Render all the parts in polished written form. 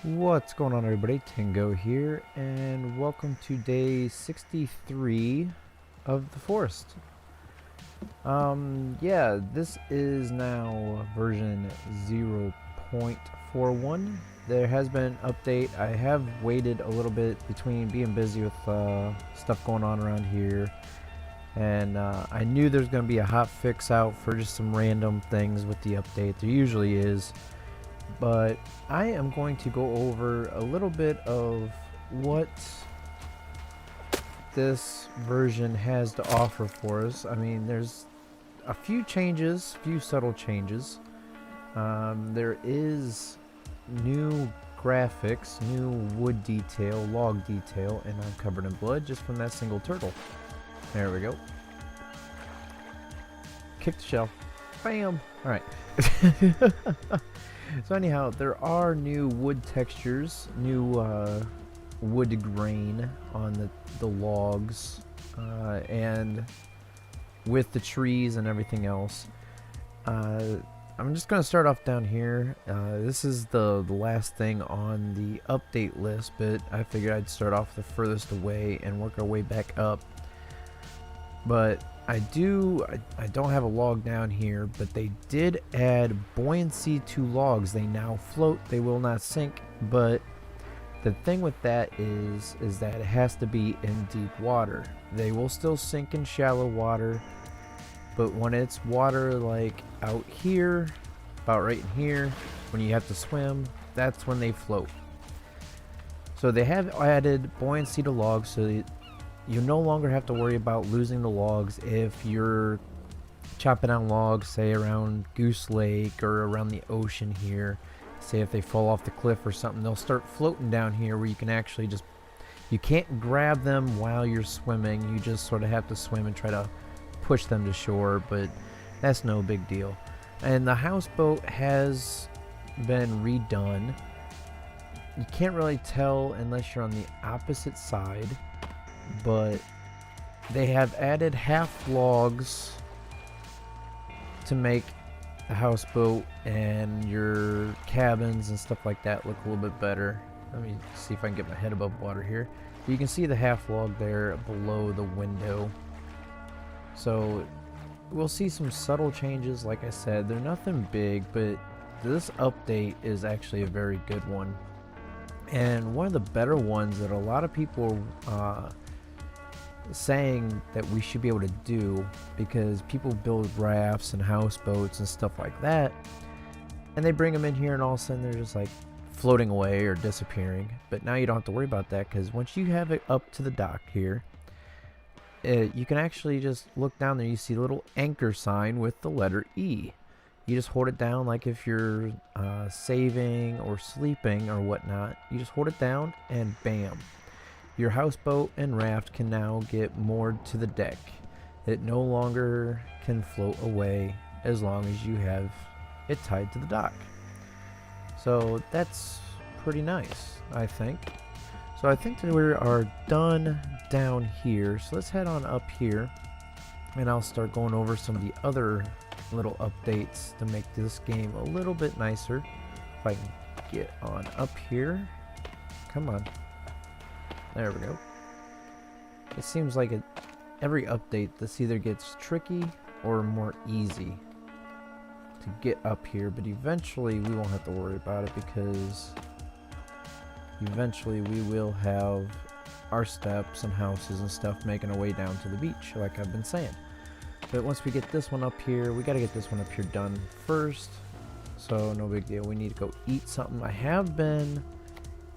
What's going on, everybody? Tingoat here, and welcome to day 63 of the Forest. Yeah, this is now version 0.41. There has been an update. I have waited a little bit between being busy with stuff going on around here, and I knew there's going to be a hot fix out for just some random things with the update. There usually is. But I am going to go over a little bit of what this version has to offer for us. I mean, there's a few changes, few subtle changes. There is new graphics, new wood detail, log detail, and I'm covered in blood just from that single turtle. There we go. Kick the shell. Bam! Alright. So anyhow, there are new wood textures, new wood grain on the logs, and with the trees and everything else. I'm just going to start off down here. This is the last thing on the update list, but I figured I'd start off the furthest away and work our way back up. But I don't have a log down here, but they did add buoyancy to logs. They now float, they will not sink, but the thing with that is that it has to be in deep water. They will still sink in shallow water, but when it's water like out here, about right in here, when you have to swim, that's when they float. So they have added buoyancy to logs, so you no longer have to worry about losing the logs if you're chopping down logs, say around Goose Lake or around the ocean here. Say if they fall off the cliff or something, they'll start floating down here where you can actually just, you can't grab them while you're swimming. You just sort of have to swim and try to push them to shore, but that's no big deal. And the houseboat has been redone. You can't really tell unless you're on the opposite side, but they have added half logs to make the houseboat and your cabins and stuff like that look a little bit better. Let me see if I can get my head above water here. You can see the half log there below the window. So we'll see some subtle changes. Like I said, they're nothing big, but this update is actually a very good one, and one of the better ones that a lot of people saying that we should be able to do, because people build rafts and houseboats and stuff like that, and they bring them in here and all of a sudden they're just like floating away or disappearing. But now you don't have to worry about that, because once you have it up to the dock here, you can actually just look down there. You see a little anchor sign with the letter E. You just hold it down, like if you're saving or sleeping or whatnot. You just hold it down and bam, your houseboat and raft can now get moored to the deck. It no longer can float away as long as you have it tied to the dock. So that's pretty nice, I think. So I think that we are done down here. So let's head on up here, and I'll start going over some of the other little updates to make this game a little bit nicer. If I can get on up here. Come on. There we go. It seems like every update, this either gets tricky or more easy to get up here, but eventually we won't have to worry about it, because eventually we will have our steps and houses and stuff making our way down to the beach, like I've been saying. But once we get this one up here, we got to get this one up here done first, so no big deal. We need to go eat something. I have been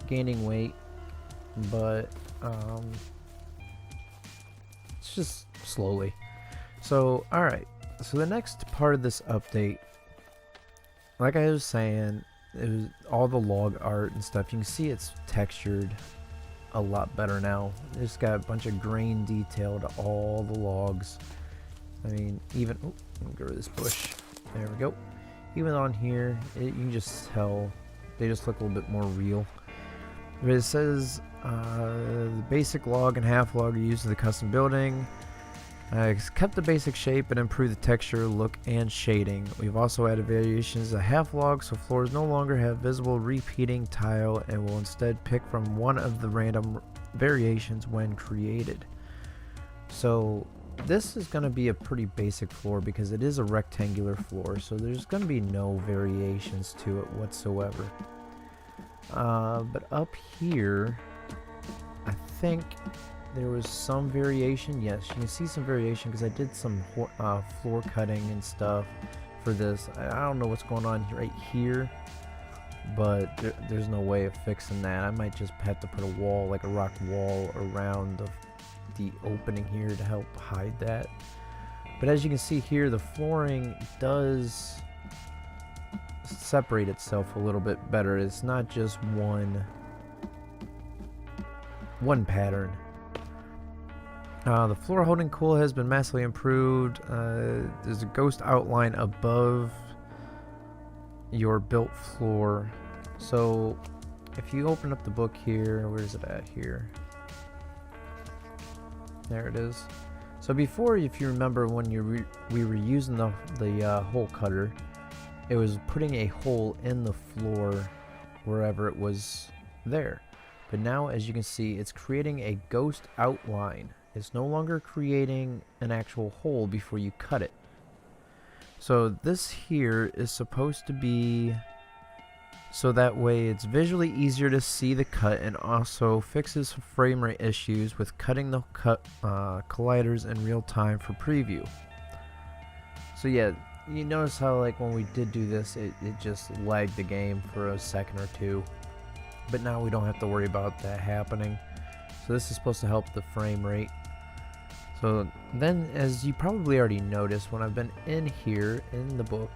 gaining weight, but it's just slowly. So alright, so the next part of this update, like I was saying, it was all the log art and stuff. You can see it's textured a lot better now. It's got a bunch of grain detail to all the logs. I mean, even, oh, let me go to this bush. There we go. Even on here, you can just tell they just look a little bit more real. But it says the basic log and half log are used in the custom building. It's kept the basic shape and improved the texture, look, and shading. We've also added variations of half logs, so floors no longer have visible repeating tile and will instead pick from one of the random variations when created. So this is going to be a pretty basic floor because it is a rectangular floor, so there's going to be no variations to it whatsoever. But up here, I think there was some variation. Yes, you can see some variation because I did some floor cutting and stuff for this. I don't know what's going on right here, but there's no way of fixing that. I might just have to put a wall, like a rock wall, around the opening here to help hide that. But as you can see here, the flooring does separate itself a little bit better. It's not just one pattern. The floor holding cool has been massively improved. There's a ghost outline above your built floor. So if you open up the book here, where is it at here? There it is. So before, if you remember, when we were using the hole cutter, it was putting a hole in the floor wherever it was there. But now, as you can see, it's creating a ghost outline. It's no longer creating an actual hole before you cut it. So this here is supposed to be so that way it's visually easier to see the cut, and also fixes frame rate issues with cutting the colliders in real time for preview. So yeah, you notice how like when we did do this, it just lagged the game for a second or two. But now we don't have to worry about that happening. So this is supposed to help the frame rate. So then, as you probably already noticed, when I've been in here in the book,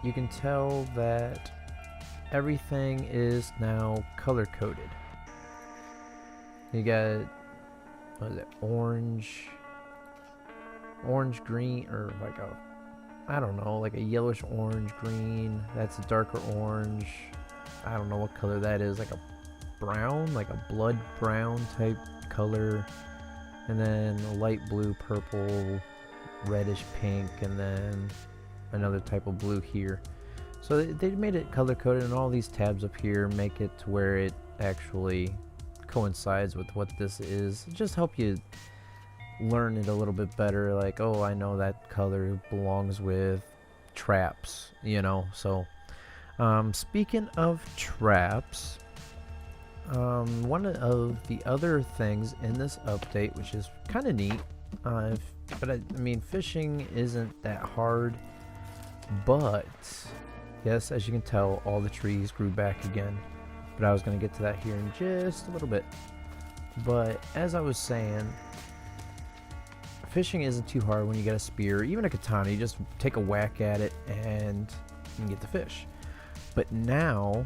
you can tell that everything is now color coded. You got, what is it, orange, green, or like a, I don't know, like a yellowish orange green. That's a darker orange. I don't know what color that is, like a brown, like a blood brown type color. And then a light blue, purple, reddish pink, and then another type of blue here. So they made it color coded, and all these tabs up here make it to where it actually coincides with what this is. Just help you learn it a little bit better. Like, oh, I know that color belongs with traps, you know. So speaking of traps, one of the other things in this update, which is kind of neat, but I mean, fishing isn't that hard, but yes, as you can tell, all the trees grew back again. But I was going to get to that here in just a little bit. But as I was saying, fishing isn't too hard when you get a spear, even a katana. You just take a whack at it and you can get the fish. But now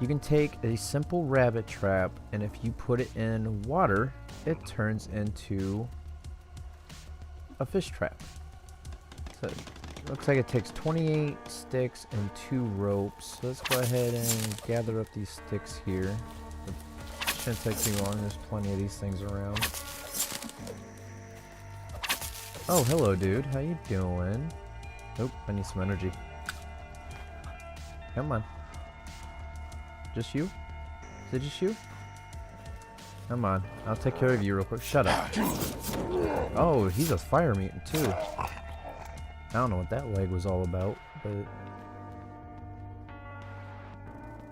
you can take a simple rabbit trap, and if you put it in water, it turns into a fish trap. So it looks like it takes 28 sticks and 2 ropes. So let's go ahead and gather up these sticks here. It shouldn't take too long, there's plenty of these things around. Oh, hello dude, how you doing? Nope, I need some energy. Come on. Just you? Is it just you? Come on, I'll take care of you real quick. Shut up. Oh, he's a fire mutant too. I don't know what that leg was all about, but...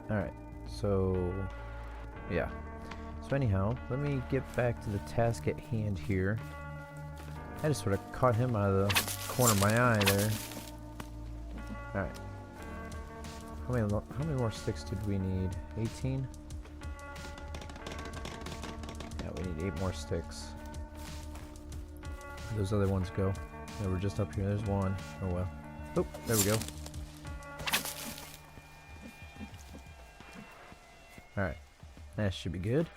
Alright, so... yeah. So anyhow, let me get back to the task at hand here. I just sort of caught him out of the corner of my eye there. Alright. How many more sticks did we need? 18? Yeah, we need 8 more sticks. Where'd those other ones go? They were just up here. There's one. Oh well. Oh, there we go. Alright. That should be good.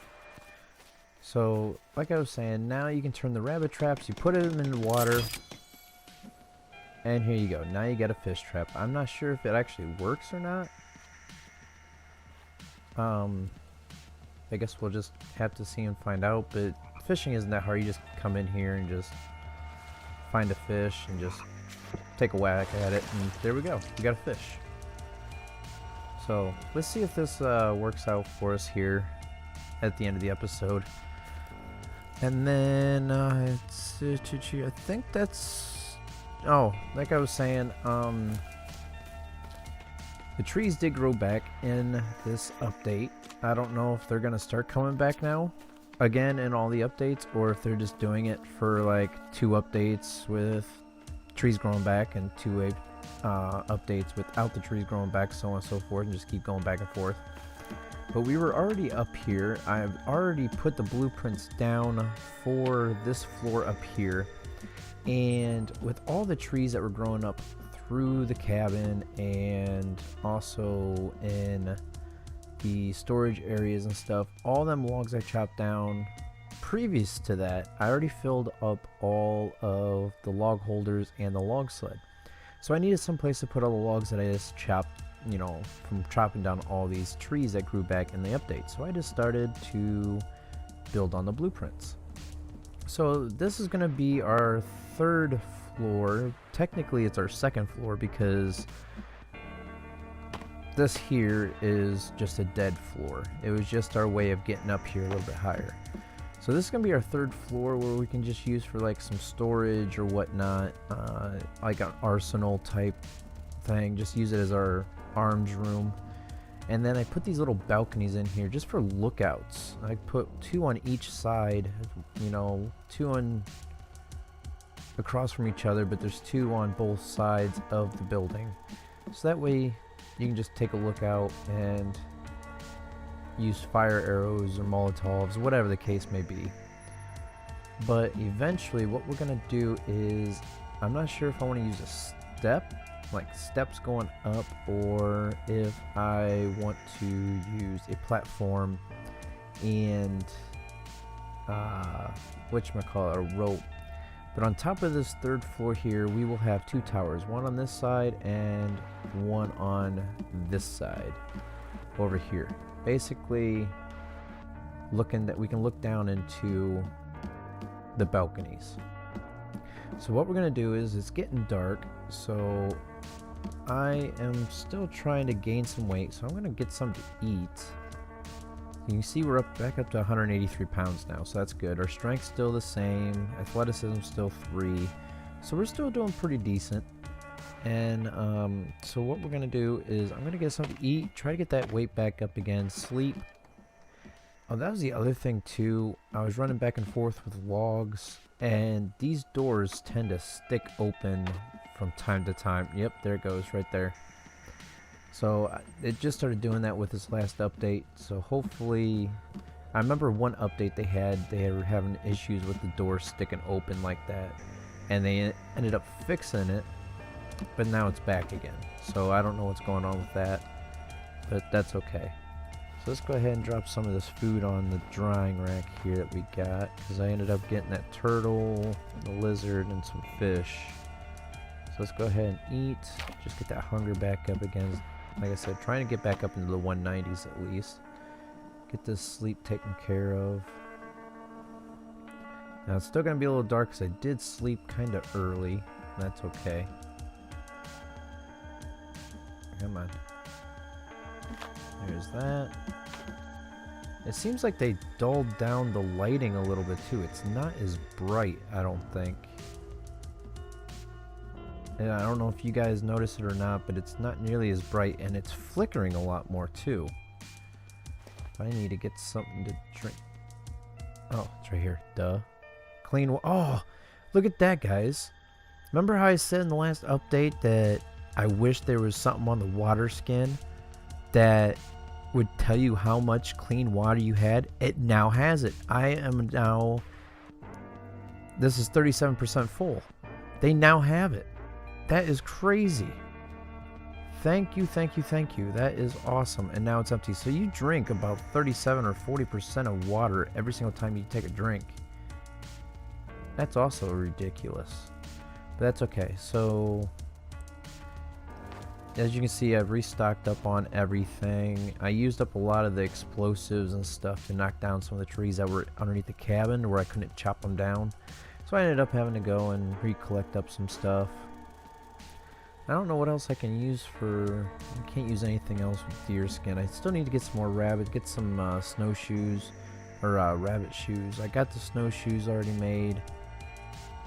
So, like I was saying, now you can turn the rabbit traps. You put them in the water. And here you go. Now you got a fish trap. I'm not sure if it actually works or not. I guess we'll just have to see and find out. But fishing isn't that hard. You just come in here and just find a fish and just take a whack at it, and there we go. We got a fish. So let's see if this works out for us here at the end of the episode. And then I think that's, oh, like I was saying, the trees did grow back in this update. I don't know if they're gonna start coming back now again in all the updates, or if they're just doing it for like 2 updates with trees growing back and 2 updates without the trees growing back, so on and so forth, and just keep going back and forth. But we were already up here. I've already put the blueprints down for this floor up here, and with all the trees that were growing up through the cabin and also in the storage areas and stuff, all them logs I chopped down previous to that, I already filled up all of the log holders and the log sled. So I needed some place to put all the logs that I just chopped, you know, from chopping down all these trees that grew back in the update. So I just started to build on the blueprints. So this is going to be our 3rd floor. Technically it's our 2nd floor because this here is just a dead floor. It was just our way of getting up here a little bit higher. So this is going to be our 3rd floor, where we can just use for like some storage or whatnot, like an arsenal type thing. Just use it as our arms room. And then I put these little balconies in here just for lookouts. I put 2 on each side, you know, 2 on across from each other, but there's 2 on both sides of the building. So that way you can just take a look out and use fire arrows or Molotovs, whatever the case may be. But eventually what we're gonna do is, I'm not sure if I want to use a step, like steps going up, or if I want to use a platform and whatchamacallit, a rope. But on top of this 3rd floor here, we will have 2 towers, one on this side and one on this side over here. Basically looking that we can look down into the balconies. So what we're gonna do is, it's getting dark, so I am still trying to gain some weight, so I'm gonna get some to eat. You can see we're back up to 183 pounds now, so that's good. Our strength's still the same, athleticism still 3, so we're still doing pretty decent. And so what we're gonna do is, I'm gonna get something to eat, try to get that weight back up again, sleep. Oh, that was the other thing too. I was running back and forth with logs, and these doors tend to stick open from time to time. Yep, there it goes right there. So it just started doing that with this last update. So hopefully, I remember one update they were having issues with the door sticking open like that, and they ended up fixing it, but now it's back again. So I don't know what's going on with that, but that's okay. So let's go ahead and drop some of this food on the drying rack here that we got, because I ended up getting that turtle, the lizard, and some fish. So let's go ahead and eat, just get that hunger back up again. Like I said, trying to get back up into the 190s at least. Get this sleep taken care of. Now it's still going to be a little dark because I did sleep kind of early. That's okay. Come on. There's that. It seems like they dulled down the lighting a little bit too. It's not as bright, I don't think. And I don't know if you guys notice it or not, but it's not nearly as bright, and it's flickering a lot more too. I need to get something to drink. Oh, it's right here. Duh. Clean water. Oh, look at that, guys. Remember how I said in the last update that I wish there was something on the water skin that would tell you how much clean water you had? It now has it. I am now... This is 37% full. They now have it. That is crazy. Thank you, thank you, thank you. That is awesome. And now it's empty. So you drink about 37 or 40% of water every single time you take a drink. That's also ridiculous. But that's okay. So as you can see, I've restocked up on everything. I used up a lot of the explosives and stuff to knock down some of the trees that were underneath the cabin where I couldn't chop them down. So So I ended up having to go and recollect up some stuff. I don't know what else I can use for... I can't use anything else with deer skin. I still need to get some more rabbit, get some snowshoes, or rabbit shoes. I got the snowshoes already made,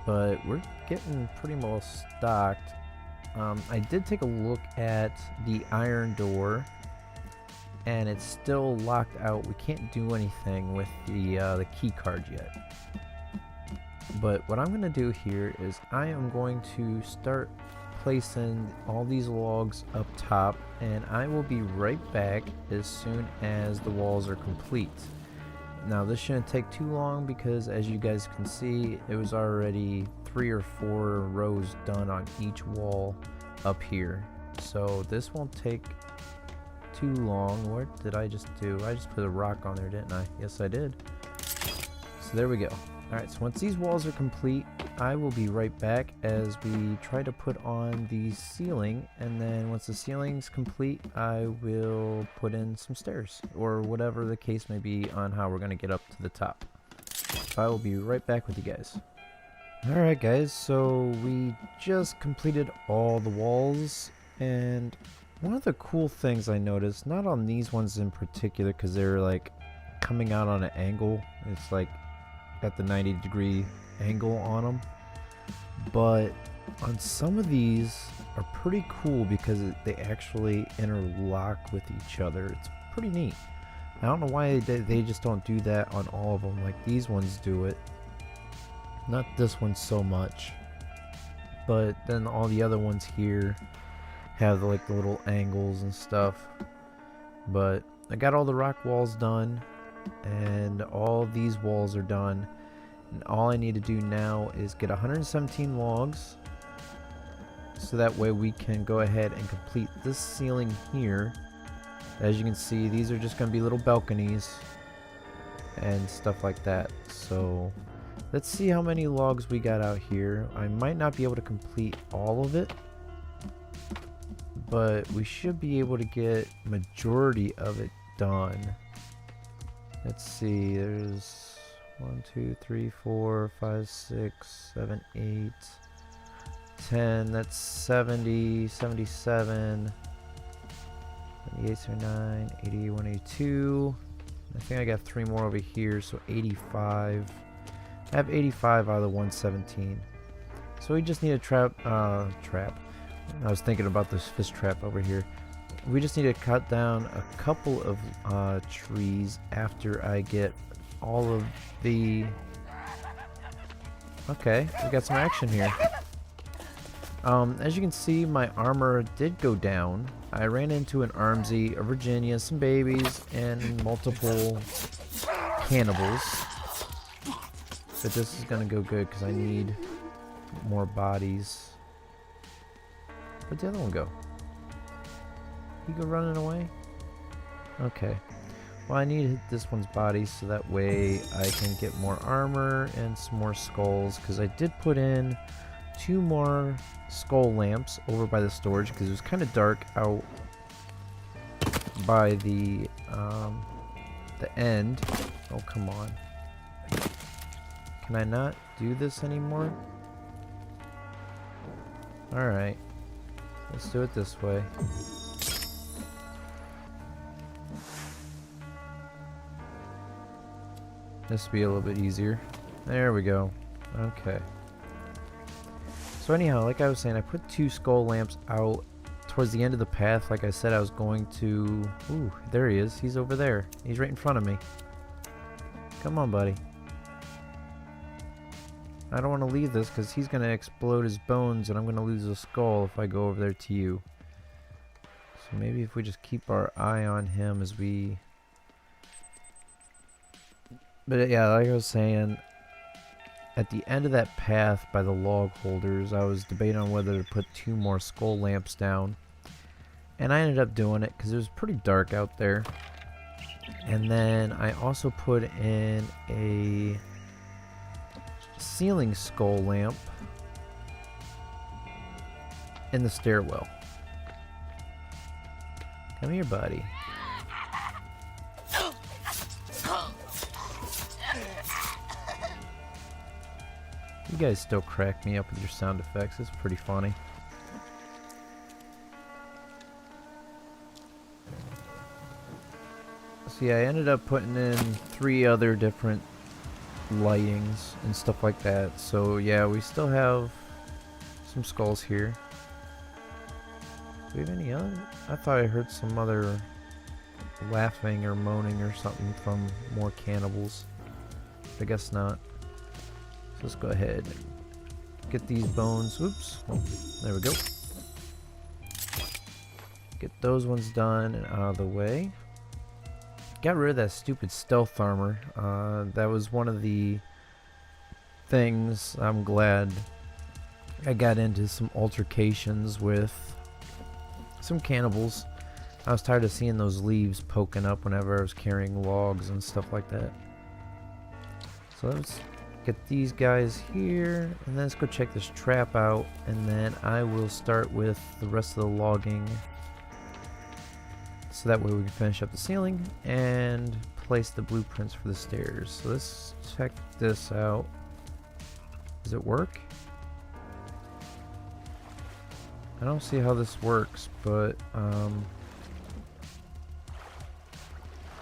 but we're getting pretty well stocked. I did take a look at the iron door, and it's still locked out. We can't do anything with the key card yet. But what I'm going to do here is I am going to start placing all these logs up top, and I will be right back as soon as the walls are complete. Now this shouldn't take too long because, as you guys can see, it was already 3 or 4 rows done on each wall up here. So this won't take too long. What did I just do? I just put a rock on there, didn't I? Yes, I did. So there we go. Alright, so once these walls are complete, I will be right back as we try to put on the ceiling, and then once the ceiling's complete, I will put in some stairs, or whatever the case may be on how we're going to get up to the top. So I will be right back with you guys. Alright guys, so we just completed all the walls, and one of the cool things I noticed, not on these ones in particular because they're like coming out on an angle, it's like got the 90-degree angle on them, but on some of these are pretty cool because they actually interlock with each other. It's pretty neat. I don't know why they just don't do that on all of them like these ones do it. Not this one so much, but then all the other ones here have like the little angles and stuff. But I got all the rock walls done, and all these walls are done, and all I need to do now is get 117 logs, so that way we can go ahead and complete this ceiling here. As you can see, these are just going to be little balconies and stuff like that. So let's see how many logs we got out here. I might not be able to complete all of it, but we should be able to get majority of it done. Let's see, there's 1, 2, 3, 4, 5, 6, 7, 8, 10, that's 70, 77, 78, 79, 80, 182. I think I got 3 more over here, so 85. I have 85 out of the 117. So we just need a trap. I was thinking about this fish trap over here. We just need to cut down a couple of trees after I get all of the... Okay, we got some action here. As you can see, my armor did go down. I ran into an Armsy, a Virginia, some babies, and multiple cannibals. But this is gonna go good because I need more bodies. Where'd the other one go? He go running away? Okay. Well, I need to hit this one's body so that way I can get more armor and some more skulls, because I did put in 2 more skull lamps over by the storage because it was kind of dark out by the end. Oh, come on. Can I not do this anymore? Alright. Let's do it this way. This will be a little bit easier. There we go. Okay. So anyhow, like I was saying, I put 2 skull lamps out towards the end of the path. Like I said, I was going to... Ooh, there he is. He's over there. He's right in front of me. Come on, buddy. I don't want to leave this because he's going to explode his bones and I'm going to lose a skull if I go over there to you. So maybe if we just keep our eye on him as we... But yeah, like I was saying, at the end of that path by the log holders, I was debating on whether to put 2 more skull lamps down. And I ended up doing it because it was pretty dark out there. And then I also put in a ceiling skull lamp in the stairwell. Come here, buddy. You guys still crack me up with your sound effects. It's pretty funny. So yeah, I ended up putting in 3 other different lightings and stuff like that. So yeah, we still have some skulls here. Do we have any other? I thought I heard some other laughing or moaning or something from more cannibals. I guess not. So let's go ahead and get these bones. Oops. Oh, there we go. Get those ones done and out of the way. Got rid of that stupid stealth armor. That was one of the things I'm glad I got into some altercations with some cannibals. I was tired of seeing those leaves poking up whenever I was carrying logs and stuff like that. So let's get these guys here, and then let's go check this trap out, and then I will start with the rest of the logging, so that way we can finish up the ceiling and place the blueprints for the stairs. So let's check this out. Does it work? I don't see how this works, but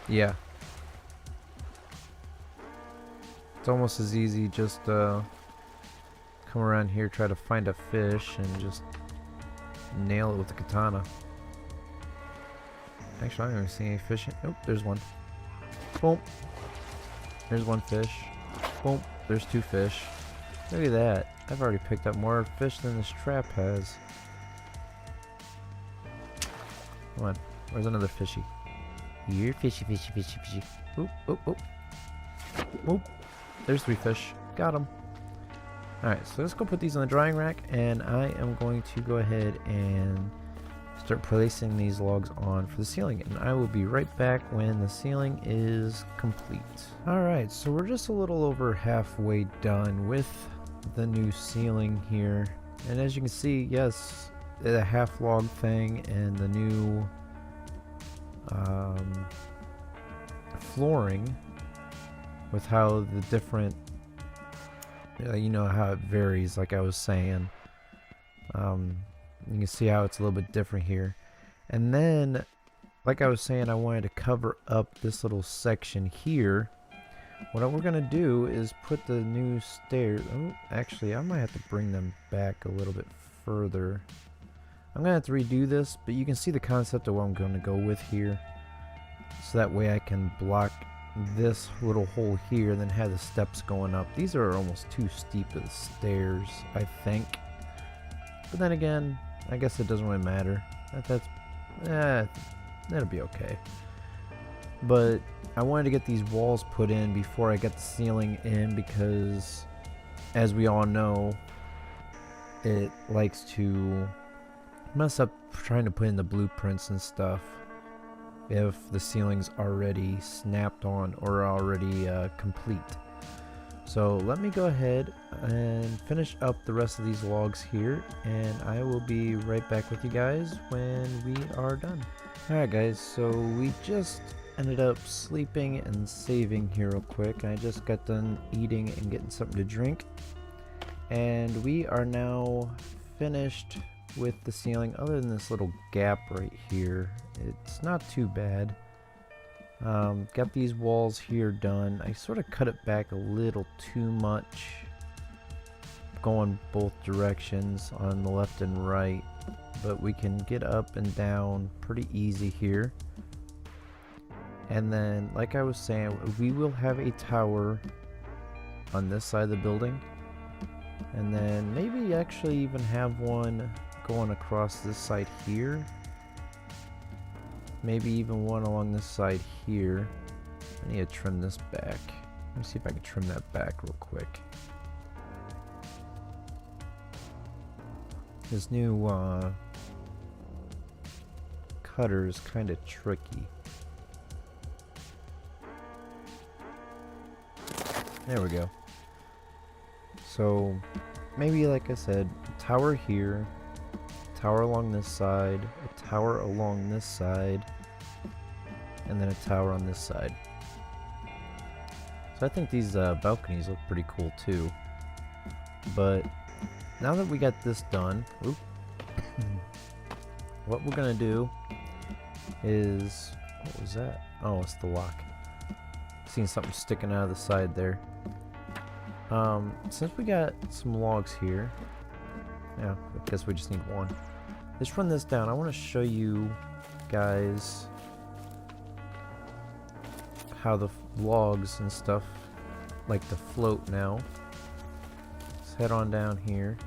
yeah. It's almost as easy just come around here, try to find a fish, and just nail it with the katana. Actually, I don't even see any fish. Oh, there's one. Boom. There's one fish. Boom. There's 2 fish. Look at that. I've already picked up more fish than this trap has. Come on. Where's another fishy? Here, fishy, fishy, fishy, fishy. Oop, oop, oop. Oop. There's 3 fish. Got them. Alright, so let's go put these on the drying rack, and I am going to go ahead and start placing these logs on for the ceiling, and I will be right back when the ceiling is complete. Alright, so we're just a little over halfway done with the new ceiling here, and as you can see, yes, the half log thing and the new flooring with how the different, you know, how it varies, like I was saying. You can see how it's a little bit different here. And then, like I was saying, I wanted to cover up this little section here. What we're going to do is put the new stairs... Oh, actually, I might have to bring them back a little bit further. I'm going to have to redo this, but you can see the concept of what I'm going to go with here. So that way I can block this little hole here and then have the steps going up. These are almost too steep of the stairs, I think. But then again, I guess it doesn't really matter. That'll be okay. But I wanted to get these walls put in before I get the ceiling in, because as we all know, it likes to mess up trying to put in the blueprints and stuff if the ceiling's already snapped on or already complete. So let me go ahead and finish up the rest of these logs here, and I will be right back with you guys when we are done. Alright guys, so we just ended up sleeping and saving here real quick. I just got done eating and getting something to drink, and we are now finished with the ceiling, other than this little gap right here. It's not too bad. Got these walls here done. I sort of cut it back a little too much, going both directions on the left and right, but we can get up and down pretty easy here. And then, like I was saying, we will have a tower on this side of the building, and then maybe actually even have one going across this side here. Maybe even one along this side here. I need to trim this back. Let me see if I can trim that back real quick. This new cutter is kind of tricky. There we go. So maybe, like I said, tower here, tower along this side, a tower along this side, and then a tower on this side. So I think these balconies look pretty cool too. But now that we got this done, what we're gonna do is, what was that? Oh, it's the lock. Seen something sticking out of the side there. Since we got some logs here, yeah, I guess we just need one. Let's run this down. I want to show you guys how the logs and stuff like to float now. Let's head on down here.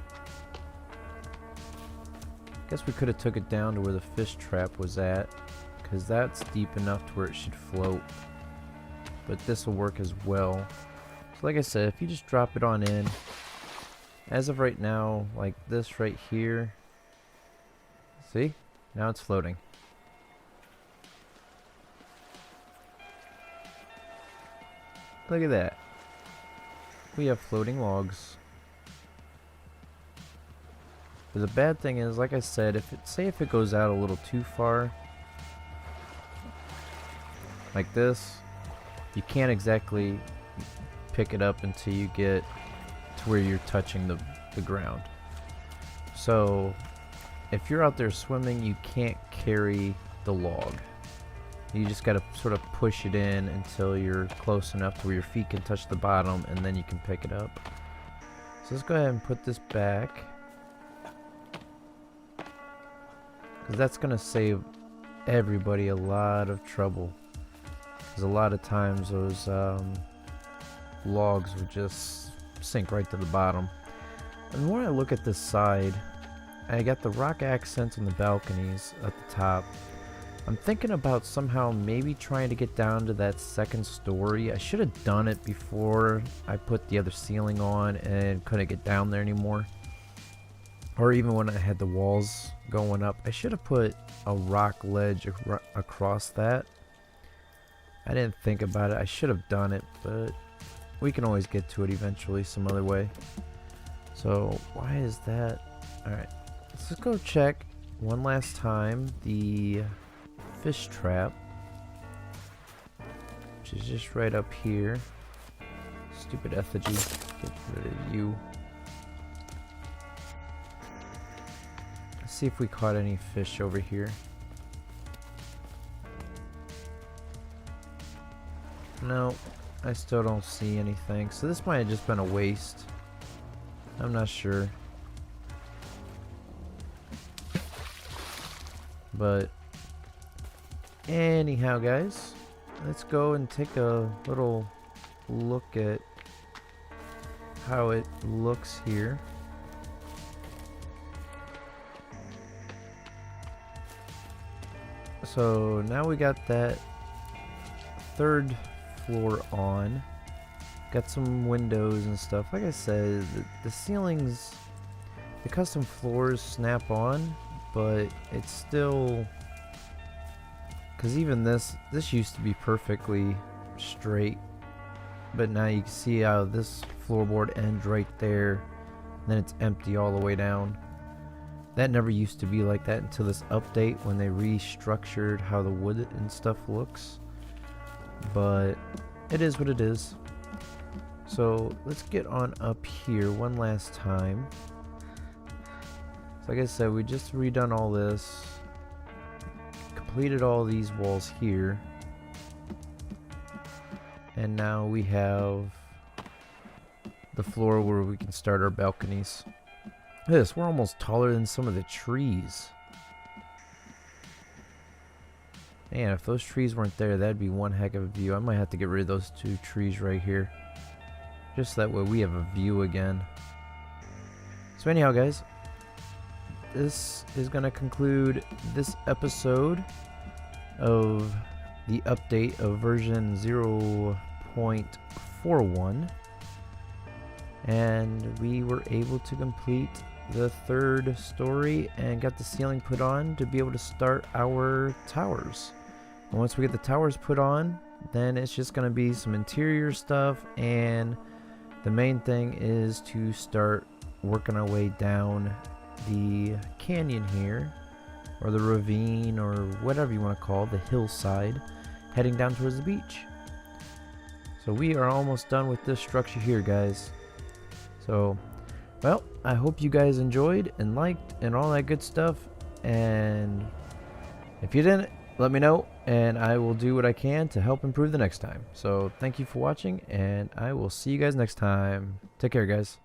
Guess we could have took it down to where the fish trap was at, because that's deep enough to where it should float. But this will work as well. So like I said, if you just drop it on in, as of right now, like this right here, see? Now it's floating. Look at that. We have floating logs. But the bad thing is, like I said, if it goes out a little too far, like this, you can't exactly pick it up until you get to where you're touching the ground. So if you're out there swimming, you can't carry the log. You just got to sort of push it in until you're close enough to where your feet can touch the bottom, and then you can pick it up. So let's go ahead and put this back, because that's going to save everybody a lot of trouble. Because a lot of times those logs would just sink right to the bottom. And the more I look at this side, I got the rock accents on the balconies at the top. I'm thinking about somehow maybe trying to get down to that second story. I should have done it before I put the other ceiling on and couldn't get down there anymore. Or even when I had the walls going up, I should have put a rock ledge across that. I didn't think about it. I should have done it, but we can always get to it eventually some other way. So why is that? Alright, let's just go check one last time the fish trap, which is just right up here. Stupid effigy, get rid of you. Let's see if we caught any fish over here. No, I still don't see anything. So this might have just been a waste. I'm not sure. But anyhow, guys, let's go and take a little look at how it looks here. So now we got that third floor on. Got some windows and stuff. Like I said, the ceilings, the custom floors snap on, but it's still, because even this used to be perfectly straight, but now you can see how this floorboard ends right there, and then it's empty all the way down. That never used to be like that until this update, when they restructured how the wood and stuff looks. But it is what it is. So let's get on up here one last time. So like I said, we just redone all this, completed all these walls here, and now we have the floor where we can start our balconies. Look at this, we're almost taller than some of the trees. Man, if those trees weren't there, that'd be one heck of a view. I might have to get rid of those two trees right here, just that way we have a view again. So anyhow, guys, this is going to conclude this episode of the update of version 0.41, and we were able to complete the third story and got the ceiling put on to be able to start our towers. And once we get the towers put on, then it's just going to be some interior stuff, and the main thing is to start working our way down the canyon here, or the ravine, or whatever you want to call it, the hillside, heading down towards the beach. So we are almost done with this structure here, guys. So Well, I hope you guys enjoyed and liked and all that good stuff. And if you didn't, let me know, and I will do what I can to help improve the next time. So thank you for watching, and I will see you guys next time. Take care, guys.